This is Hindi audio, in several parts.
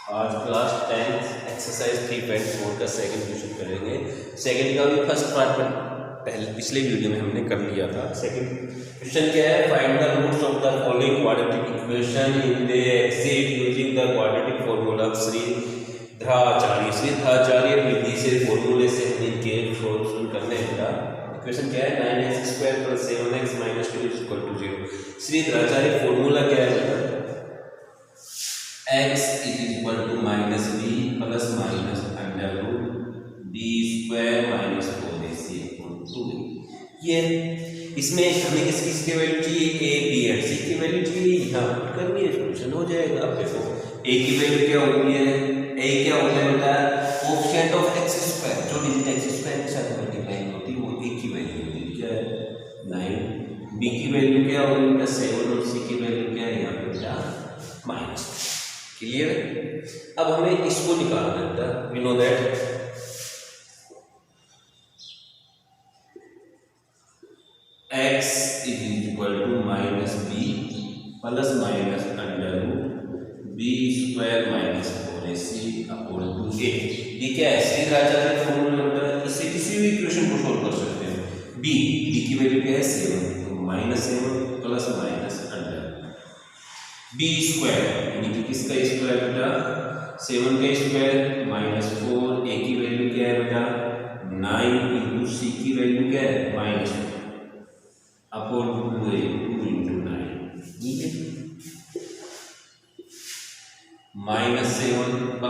आज क्लास 10 एक्सरसाइज 3.4 का सेकंड क्वेश्चन करेंगे। सेकंड का भी फर्स्ट पार्ट में पहले पिछले वीडियो में हमने कर लिया था। सेकंड क्वेश्चन क्या है, find the roots of the following quadratic equation in the exceed using the quadratic formula of Sridharacharya. Sridharacharya विधि से फॉर्मूले से हम इनके सॉल्यूशन करने का इक्वेशन क्या है, 9x² + 7x - 2 = 0। श्रीधराचार्य फॉर्मूला क्या है बेटा, x = -b + -√b² - 4ac = 2। ये इसमें हमें किस किस की वैल्यू चाहिए, a b और c की वैल्यू चाहिए। यहाँ पुट करनी है, सॉल्यूशन हो जाएगा। आप देखो a की वैल्यू क्या होती है, a क्या होता है बेटा, कोएफिशिएंट ऑफ x², जो डिजिट x² के साथ मल्टीप्लाई होती है वो a की वैल्यू होती है, क्या है 9। b की वैल्यू क्या होगी बेटा 7 और c की वैल्यू क्या है यहाँ पे बेटा -। क्लियर है। अब हमें इसको निकालना है बेटा, we know that x = -b + -√b² - 4ac = 8। ये क्या है, श्रीधराचार्य फॉर्मूला बेटा, इससे किसी भी इक्वेशन को सॉल्व कर सकते हैं। b की वैल्यू क्या है 7, तो -7 + -√b² यानी कि किसका स्क्वायर बेटा 7 का स्क्वायर -4, a की वैल्यू क्या है बेटा 9 × c की वैल्यू क्या है -2 अपॉन 2 × 9, ठीक है। -7 +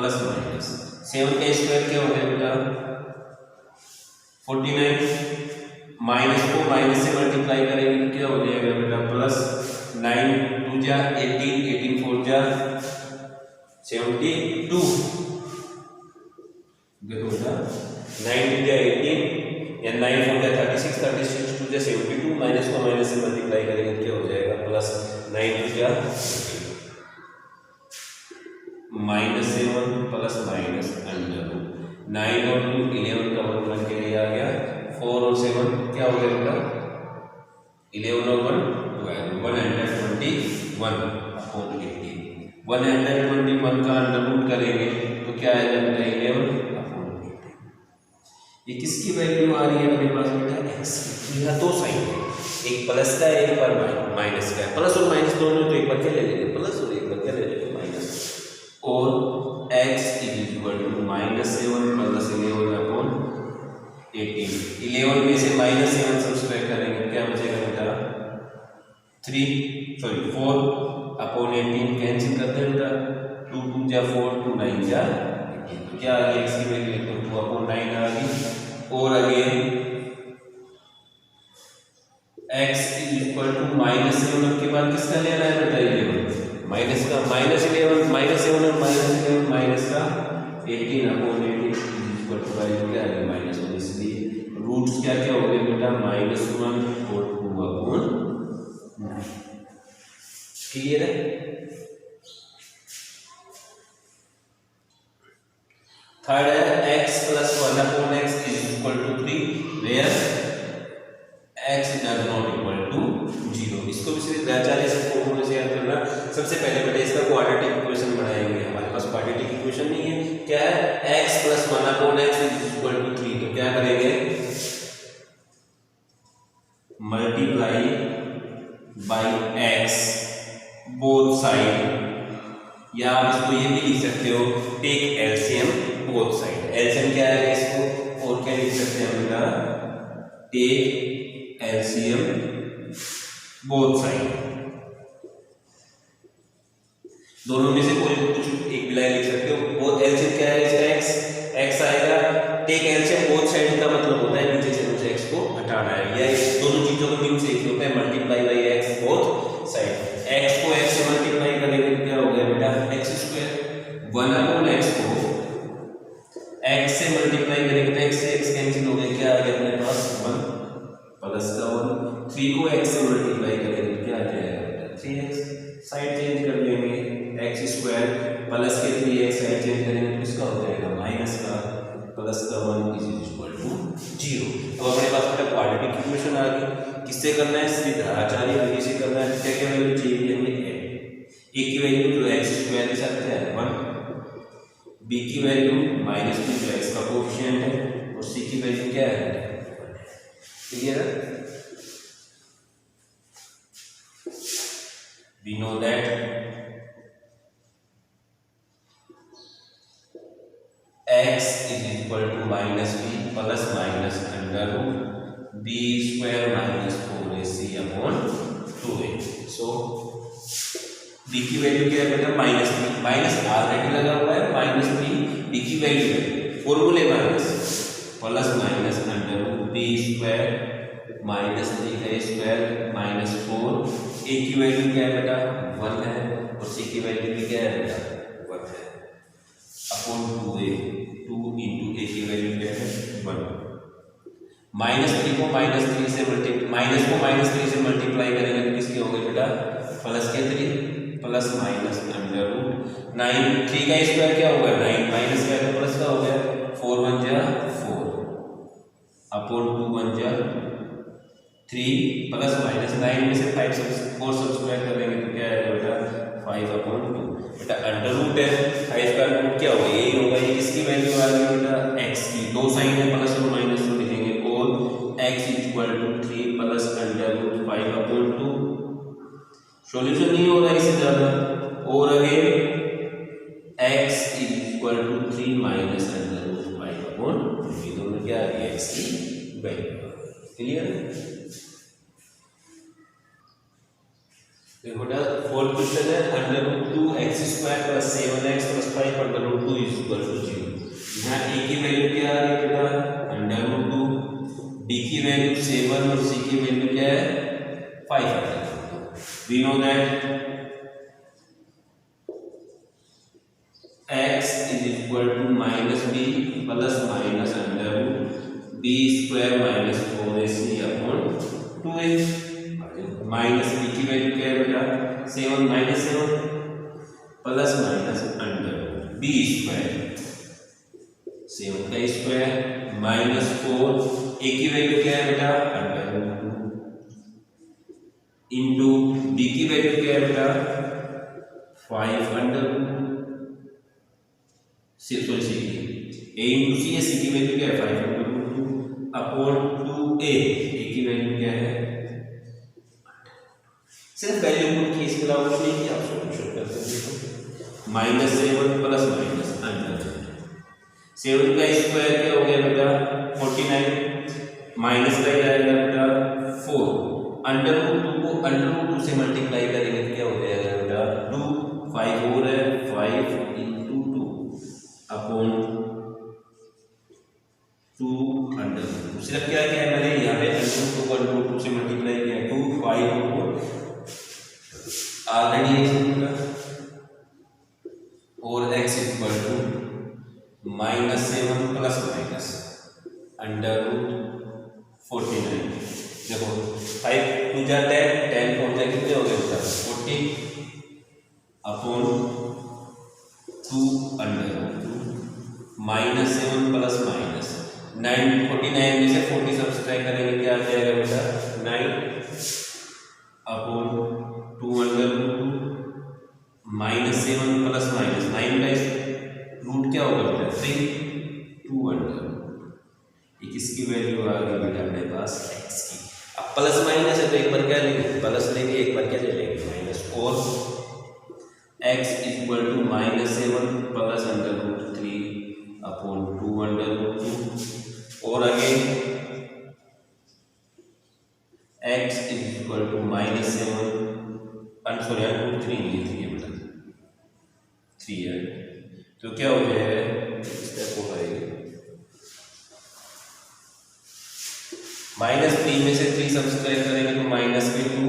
-7 का स्क्वायर क्या हो गया बेटा 49, -4 - से मल्टीप्लाई करेंगे तो क्या हो जाएगा बेटा +9 2 जा 18, 18 4 जा 72। देखो बेटा 9 2 जा 18 या 9 4 जा 36, 36 2 जा 72, माइनस को माइनस से मल्टीप्लाई करेंगे क्या हो जाएगा +9 2 जा -7 + -9 और 2 11 का 1 बन के आ गया, 4 और 7 क्या हो गया बेटा 11 और 1 12, 121 अपॉन 18। 121 का अंडररूट करेंगे तो क्या आएगा बेटा 11 अपॉन 18। ये किसकी वैल्यू आ रही है अपने पास बेटा x की। यहाँ दो साइन है, एक प्लस का है एक बार माइनस का है। प्लस और माइनस दोनों तो एक बार क्या ले लेंगे प्लस और एक बार क्या ले लेंगे माइनस। और x = -7 + 11 अपॉन 18। 11 में से -7 सब्ट्रैक्ट करेंगे क्या बचेगा बेटा 4 अपॉन 18 कैंसिल करते हैं बेटा 2 2 जा 4 2 9 जा 18, तो क्या आ गया x की वैल्यू 2 अपॉन 9 आ गई। और अगेन x = -7 के बाद किसका लेना है बेटा 11 माइनस का, -11 -7 और -11 माइनस का 18 अपॉन 18 = वैल्यू क्या है -1। इसलिए रूट्स क्या क्या हो गए बेटा -1 और 2 अपॉन 9। क्लियर है। थर्ड है x + 1 upon x = 3 where x does not equal to 0। इसको भी श्रीधराचार्य से फॉर्मूले से याद करना। सबसे पहले बेटा इसका क्वाड्रेटिक इक्वेशन बनाएंगे। हमारे पास क्वाड्रेटिक इक्वेशन नहीं है, क्या है x + 1 अपॉन x = 3, तो क्या करेंगे multiply by x both side, या आप इसको ये भी लिख सकते हो take LCM both side. LCM क्या है इसको और क्या लिख सकते हैं बेटा टेक एलसीएम बोथ साइड। दोनों में से कोई कुछ एक भी लिख सकते हो। बोथ एलसीएम क्या है इसका x आएगा, टेक एलसीएम बोथ साइड का मतलब होता है नीचे से मुझे x को हटाना है, या दोनों चीजों का मीन से एक होता है multiply by x both side. x को x से मल्टीप्लाई करेंगे तो क्या हो गया बेटा x²। 1 अपॉन x को x से मल्टीप्लाई करेंगे तो x से x कैंसिल हो गया, क्या आ गया अपने पास 1 प्लस का 1। 3 को x से मल्टीप्लाई करेंगे तो क्या आ जाएगा बेटा 3x। साइड चेंज कर देंगे x² प्लस के 3x साइड चेंज करेंगे तो इसका हो जाएगा माइनस का प्लस का 1 = 0। तो अपने पास बेटा क्वाड्रेटिक इक्वेशन आ गई। किससे करना है श्रीधराचार्य विधि से करना है। क्या क्या वैल्यू चाहिए हमें a की वैल्यू जो x² के साथ क्या है 1 बी की वैल्यू -3 जो एक्स का कोएफिशिएंट है और सी की वैल्यू क्या है, क्लियर है। We know that x is equal to -b plus minus under root b square minus 4ac upon 2a। So b की वैल्यू क्या है बेटा, -3, माइनस ऑलरेडी लगा हुआ है -3, b की वैल्यू है फॉर्मूले minus plus minus under root b square minus 3 का स्क्वायर माइनस 4, a की वैल्यू क्या है बेटा 1 है और c की वैल्यू भी क्या है बेटा 1 है अपॉन 2a, 2 इंटू a की वैल्यू क्या है 1। -3 को -3 से मल्टीप्लाई करेंगे तो किसके हो गए बेटा प्लस के 3 प्लस माइनस अंडर रूट 9, 3 का स्क्वायर क्या होगा 9 माइनस का तो प्लस का हो गया 4 1 जा 4 अपॉन 2 1 जा 3 प्लस माइनस 9 में से 4 सब्सट्रैक्ट करेंगे तो क्या आएगा बेटा 5 अपॉन 2। बेटा अंडर रूट है 5 का रूट क्या होगा यही होगा, ये किसकी वैल्यू आ गई बेटा x की, दो साइन है प्लस और माइनस तो लिखेंगे और x equal to 3 plus under root 5 upon 2। Solution नहीं हो रहा है इससे ज्यादा, और again x equal to 3 minus under root 5 upon 2, ये दोनों क्या आ गया x की वैल्यू। क्लियर। देखो बेटा फोर्थ क्वेश्चन है under root 2x square plus 7x plus 5 under root 2 is equal to 0। यहाँ a की वैल्यू क्या आ रही है बेटा अंडर रूट 2, b की वैल्यू 7 और c की वैल्यू क्या है 5 है। We know that x is equal to -b plus minus under root b square minus 4ac upon 2a। Minus b की वैल्यू क्या है बेटा 7 minus 7 plus minus under b square 7 का स्क्वायर माइनस 4, a की वैल्यू क्या है बेटा अंडर रूट 2 इंटू b की वैल्यू क्या है बेटा 5 under root a into c है, c की वैल्यू क्या है 5 under root 2 upon 2a, a की वैल्यू क्या है सिर्फ वैल्यू पुट की, इसके अलावा कुछ नहीं किया। आप सॉल्यूशन करते हैं -7 प्लस माइनस अंडर 7 का स्क्वायर क्या हो गया बेटा 49 माइनस का आएगा बेटा 4 अंडर रूट 2 को अंडर रूट 2 से मल्टीप्लाई करेंगे तो क्या हो जाएगा बेटा 2 5 और है 5 इंटू 2 अपॉन 2 अंडर रूट। सिर्फ क्या किया है मैंने यहाँ पे अंडर रूट को अंडर रूट 2 से मल्टीप्लाई किया 2 5 और ऑलरेडी और x equal to -7 plus minus under root 49। देखो 5 2 जा 10 4 जा कितने हो गए बेटा 40 upon 2 under root -7 plus minus 9 49 में से 40 सब्सट्रैक्ट करेंगे क्या आ जाएगा बेटा 9 upon 2 under root -7 plus minus 9 का रूट क्या होगा बेटा 3 2 अंडर ये किसकी वैल्यू आ गई बेटा अपने पास x की। अब प्लस माइनस है तो एक बार क्या लेंगे प्लस लेंगे, एक बार क्या ले लेंगे माइनस, और x equal to -7 plus under root 3 upon 2 under root 2 और again x equal to -7 sorry root 3 नहीं 3 है बेटा 3 है तो क्या हो जाएगा स्टेप हो जाएगा -3 में से 3 सब्सट्रैक्ट करेंगे तो माइनस के 2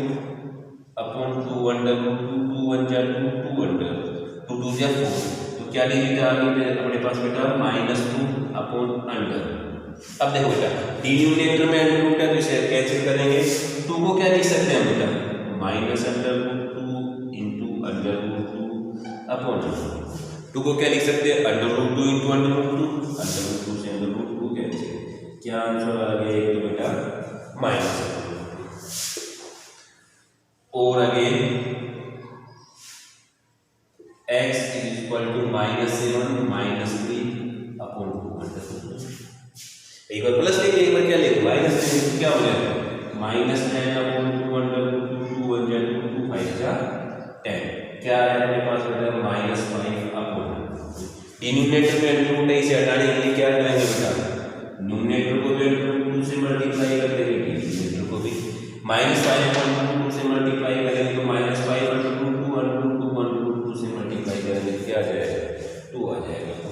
अपॉन 2 अंडर रूट 2 1 जा 2 2 अंडर 2 2 जा 4 तो क्या डिजिट आ गई अपने पास बेटा -2 अपॉन अंडर। अब देखो बेटा डिनोमिनेटर में अंडर रूट है तो इसे कैंसिल करेंगे, 2 को क्या लिख सकते हैं बेटा minus under root 2 into under root 2 upon 2 को क्या लिख सकते हैं under root 2 into under root 2 under root 2 से अंडर रूट 2 कैंसिल, क्या आंसर आ गया एक तो बेटा माइनस। और again x is equal to -7 -7 -3 upon 2 एक बार प्लस लेंगे, एक बार क्या लेंगे माइनस लेंगे, तो क्या हो जाएगा -10 अपॉन 2 √2 2 1 जा 2 5 जा 10 क्या है हमारे पास बेटा -5 अपॉन डिनोमिनेटर में √2 इसे हटाने के लिए क्या करेंगे बेटा न्यूमरेटर को भी √2 से मल्टीप्लाई कर देंगे, डिनोमिनेटर को भी -5 अपॉन 2 से मल्टीप्लाई करेंगे तो -5 √2 से मल्टीप्लाई करेंगे तो क्या आ जाएगा 2 आ जाएगा। तो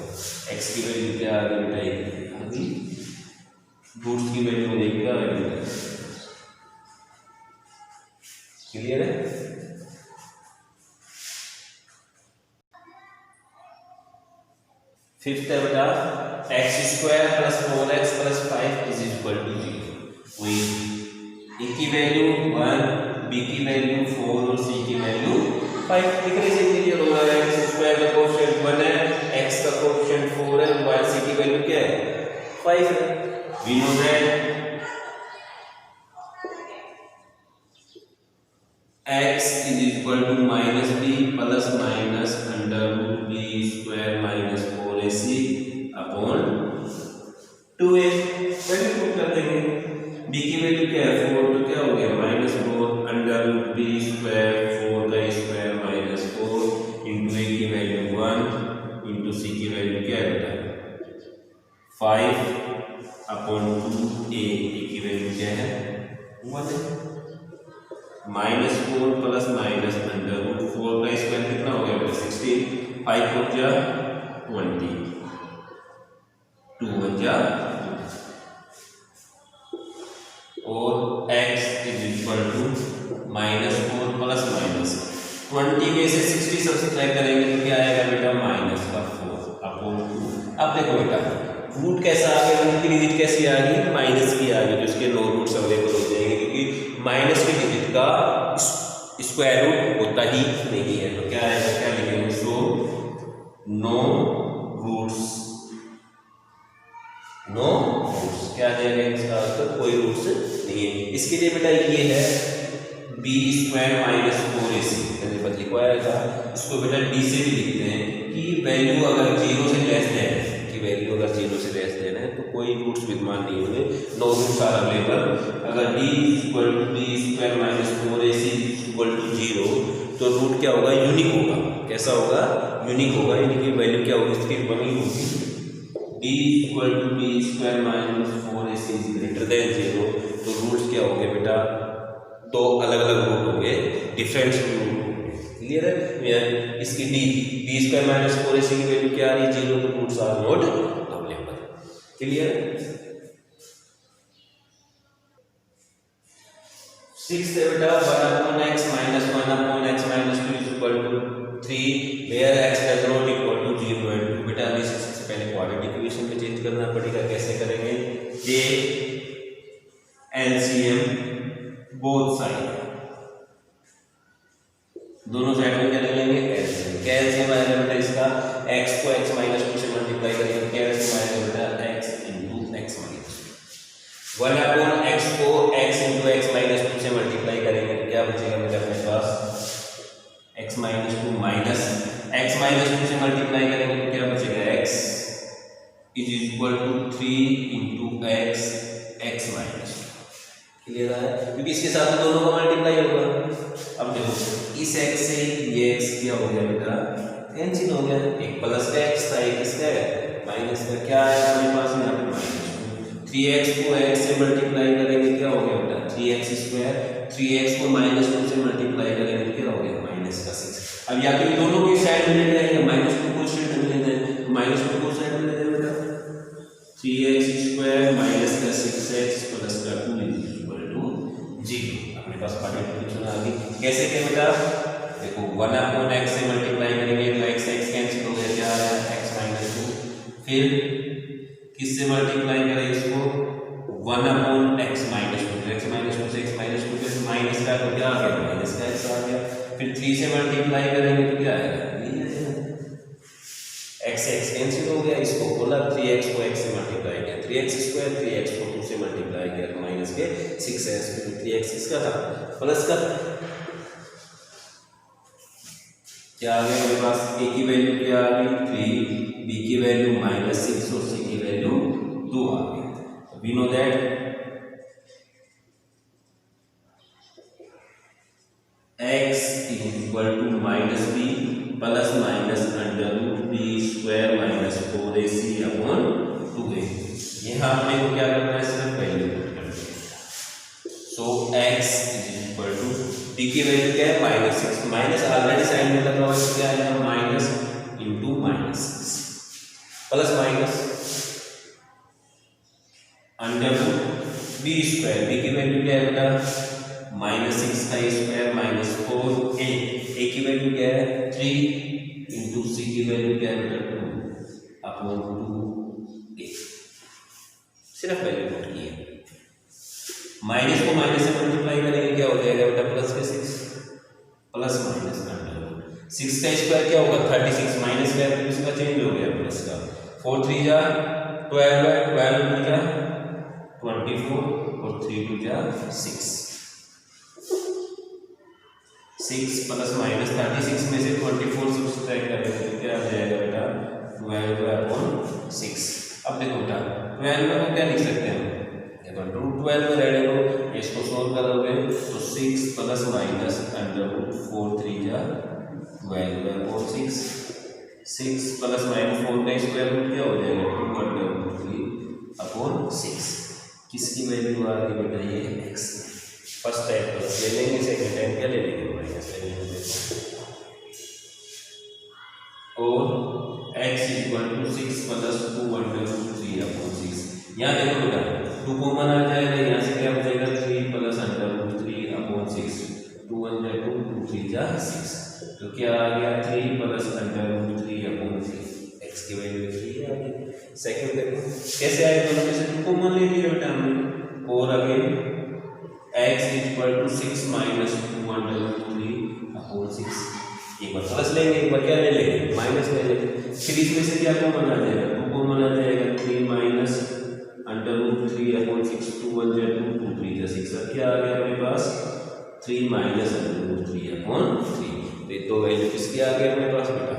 x की वैल्यू क्या आ गई बेटा अभी रूट्स की वैल्यू में देखिए क्या वैल्यू है, क्लियर है। फिफ्थ है बेटा x² + 4x + 5 = 0। वही a की वैल्यू 1, b की वैल्यू 4 और c की वैल्यू 5 लिखने से क्लियर हो रहा है। x² का कोएफिशिएंट 1 है, x का कोएफिशिएंट 4 है, y c की वैल्यू क्या है 5 है। We know that x = -b ± √b² - 4ac upon 2a value put कर देंगे। b की वैल्यू क्या है 4 तो क्या हो गया -4 √b² 4 का स्क्वायर -4 इंटू a की वैल्यू 1 इंटू c की वैल्यू क्या है बेटा 5 अपॉन 2a की वैल्यू क्या है 1 है। -4 प्लस माइनस √4 का स्क्वायर कितना हो गया 16 5 4 जा 20 2 1 जा और x = -4 प्लस माइनस 20 में से 60 सब्ट्रैक्ट करेंगे तो क्या आएगा बेटा -4 अपॉन 2। अब देखो बेटा रूट कैसा आ गया, रूट की डिजिट कैसी आ गई माइनस की आ गई, तो इसके 9 रूट्स अवेलेबल हो जाएंगे क्योंकि माइनस की डिजिट का स्क्वायर रूट होता ही नहीं है। तो क्या आएगा क्या लिखेंगे सो नो रूट्स क्या आ जाएगा इसका आंसर कोई रूट्स नहीं है। इसके लिए बेटा ये है b² - 4ac मैंने बस लिखवाया था, इसको बेटा d से भी लिखते हैं कि वैल्यू अगर 0 से लेस है तो कोई रूट्स विद्यमान नहीं होंगे, नो रूट्स आर अवेलेबल। अगर d = b² - 4ac = 0 तो रूट क्या होगा यूनिक होगा। कैसा होगा यूनिक होगा, यानी कि वैल्यू क्या होगी इसकी 1 ही होगी। d = b² - 4ac > 0 तो रूट्स क्या होंगे बेटा दो अलग अलग रूट होंगे, डिफरेंट रूट होंगे, क्लियर है। इसकी b² - 4ac की वैल्यू क्या आ रही है 0 तो roots are not available, clear. 6 है बेटा 1/x - 1/x - 2 = 3 where x does not equal to 0 and 2। बेटा हमें सबसे पहले क्वाड्रेटिक इक्वेशन में चेंज करना पड़ेगा। कैसे करेंगे ये एलसीएम बोथ साइड, दोनों साइड में क्या ले लेंगे एलसीएम। क्या एलसीएम आएगा बेटा इसका x को x - 2 से मल्टीप्लाई करेंगे क्या एलसीएम आएगा बेटा x × x - 1/x को x × x - 2 से मल्टीप्लाई करेंगे तो क्या बचेगा बेटा अपने पास x - 2 माइनस x - 2 से मल्टीप्लाई करेंगे तो क्या बचेगा x = 3 × x - 2 क्लियर है, क्योंकि इसके साथ दोनों का मल्टीप्लाई होगा। अब देखो इस x से ये x क्या हो गया बेटा कैंसिल हो गया, एक प्लस का x था एक इसका माइनस का, क्या आया हमारे पास यहाँ पे -2। 3x को x से मल्टीप्लाई करेंगे क्या हो गया बेटा 3x², 3x को -2 से मल्टीप्लाई करेंगे क्या हो गया -6। अब या तो दोनों की साइड में ले जाएंगे -2 को साइड में ले जाएंगे, -2 को साइड में ले जाएंगे बेटा 3x² - 6x + 2 0। अपने पास क्वाड्रेटिक आ गई। कैसे क्या बेटा देखो 1/x से मल्टीप्लाई करेंगे तो x कैंसिल हो गया, क्या आ रहा है x - 2। फिर किससे मल्टीप्लाई करें इसको 1/x - 2, x - 2 से x - 2 फिर माइनस का तो क्या आ गया माइनस का x आ गया। फिर 3 से मल्टीप्लाई करेंगे तो क्या आएगा x कैंसिल हो गया, इसको बोला 3x को x से मल्टीप्लाई किया 3x², 3x को 2 से मल्टीप्लाई किया तो माइनस के 6x 3x इसका था प्लस का क्या आ गया मेरे पास, ए की वैल्यू क्या आ गई 3, बी की वैल्यू -6 और सी की वैल्यू 2 आ गई। We know that x equal to -b plus minus √b² minus 4ac upon 2a। यहाँ अपने को क्या करना है, सिर्फ वैल्यू पुट करनी है। सो x इक्वल टू b की वैल्यू क्या है -6, माइनस ऑलरेडी साइन में लगा हुआ है, क्या आएगा minus into -6 plus minus √b², b की वैल्यू क्या है बेटा -6 का स्क्वायर माइनस 4a, a की वैल्यू क्या है 3 इंटू सी की वैल्यू क्या है बेटा 2 अपॉन 2a। सिर्फ वैल्यू पुट की है। माइनस को माइनस से मल्टीप्लाई करेंगे क्या हो जाएगा बेटा प्लस के 6 प्लस माइनस √6 का स्क्वायर क्या होगा 36, माइनस का वैल्यू इसका चेंज हो गया प्लस का, 4 3 जा 12 है, 12 2 जा 24 और 3 2 जा 6 प्लस माइनस 36 में से 24 सब्सट्रैक्ट करेंगे तो क्या आ जाएगा बेटा 12/6। अब देखो बेटा 12 को क्या लिख सकते हैं, देखो √12 में रहने दो, इसको सोल्व करोगे तो 6 प्लस माइनस √4 3 जा 12/6, 6 प्लस माइनस 4 का स्क्वायर रूट क्या हो जाएगा 2/3/6। किसकी वैल्यू आ गई बेटा ये x। फर्स्ट टाइम प्लस ले लेंगे, सेकंड टाइम क्या ले लेंगे माइनस ले लेंगे। और x इक्वल टू 6 प्लस 2/3/6। यहाँ देखो बेटा 2 कॉमन आ जाएगा, यहाँ से क्या हो जाएगा 3 प्लस √3/6, 2 1 जा 2 2 3 जा 6, तो क्या आ गया 3 प्लस √3/6, x की वैल्यू 3 आ गई। सेकंड देखो कैसे आए, दोनों में से 2 कॉमन ले लिया बेटा हमने, और again x equal to 6 minus 2/3/6। एक बार प्लस लेंगे, एक बार क्या ले लेंगे माइनस ले लेंगे, फिर इसमें से क्या कॉमन आ जाएगा 2 कॉमन आ जाएगा, 3 माइनस √3/6, 2 1 जा 2 2 3 जा 6, क्या आ गया अपने पास 3 माइनस √3/3। तो वैल्यू किसकी आ गई अपने पास बेटा